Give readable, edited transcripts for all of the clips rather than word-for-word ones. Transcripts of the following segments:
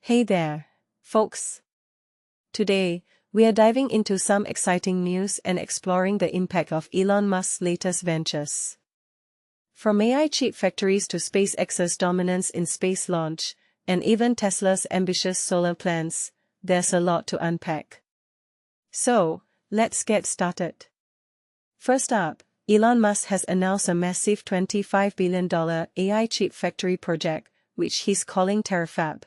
Hey there, folks. Today, we are diving into some exciting news and exploring the impact of Elon Musk's latest ventures. From AI chip factories to SpaceX's dominance in space launch, and even Tesla's ambitious solar plans, there's a lot to unpack. So, let's get started. First up, Elon Musk has announced a massive $25 billion AI chip factory project, which he's calling TERAFAB.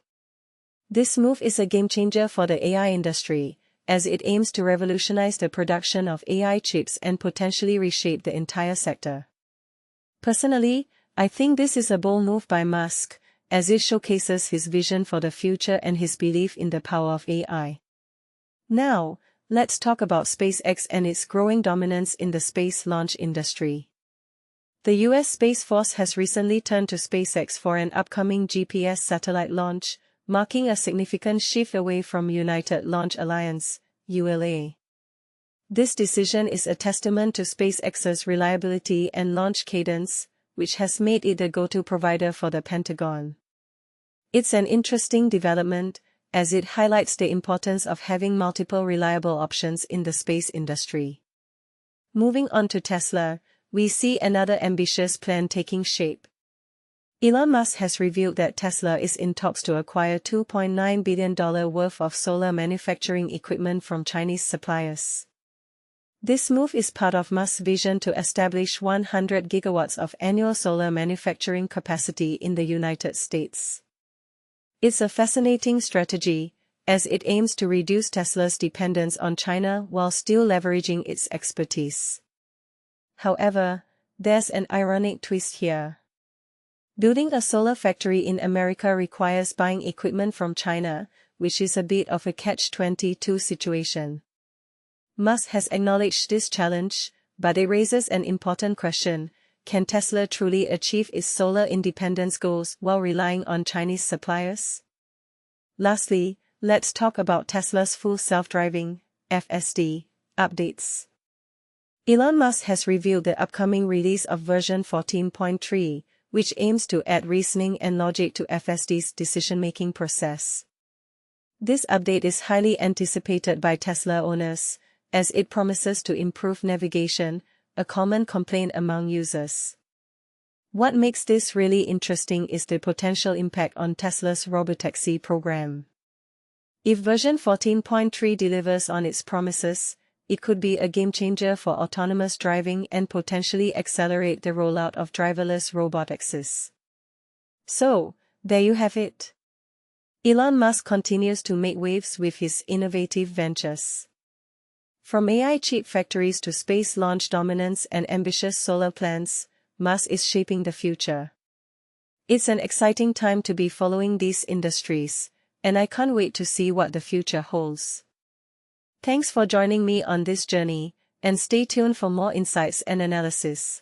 This move is a game-changer for the AI industry, as it aims to revolutionize the production of AI chips and potentially reshape the entire sector. Personally, I think this is a bold move by Musk, as it showcases his vision for the future and his belief in the power of AI. Now, let's talk about SpaceX and its growing dominance in the space launch industry. The US Space Force has recently turned to SpaceX for an upcoming GPS satellite launch, marking a significant shift away from United Launch Alliance, ULA. This decision is a testament to SpaceX's reliability and launch cadence, which has made it the go-to provider for the Pentagon. It's an interesting development, as it highlights the importance of having multiple reliable options in the space industry. Moving on to Tesla, we see another ambitious plan taking shape. Elon Musk has revealed that Tesla is in talks to acquire $2.9 billion worth of solar manufacturing equipment from Chinese suppliers. This move is part of Musk's vision to establish 100 gigawatts of annual solar manufacturing capacity in the United States. It's a fascinating strategy, as it aims to reduce Tesla's dependence on China while still leveraging its expertise. However, there's an ironic twist here. Building a solar factory in America requires buying equipment from China, which is a bit of a catch-22 situation. Musk has acknowledged this challenge, but it raises an important question: can Tesla truly achieve its solar independence goals while relying on Chinese suppliers? Lastly, let's talk about Tesla's full self-driving, FSD, updates. Elon Musk has revealed the upcoming release of version 14.3, which aims to add reasoning and logic to FSD's decision-making process. This update is highly anticipated by Tesla owners, as it promises to improve navigation, a common complaint among users. What makes this really interesting is the potential impact on Tesla's robotaxi program. If version 14.3 delivers on its promises, it could be a game-changer for autonomous driving and potentially accelerate the rollout of driverless robotaxis. So, there you have it. Elon Musk continues to make waves with his innovative ventures. From AI chip factories to space launch dominance and ambitious solar plans, Musk is shaping the future. It's an exciting time to be following these industries, and I can't wait to see what the future holds. Thanks for joining me on this journey, and stay tuned for more insights and analysis.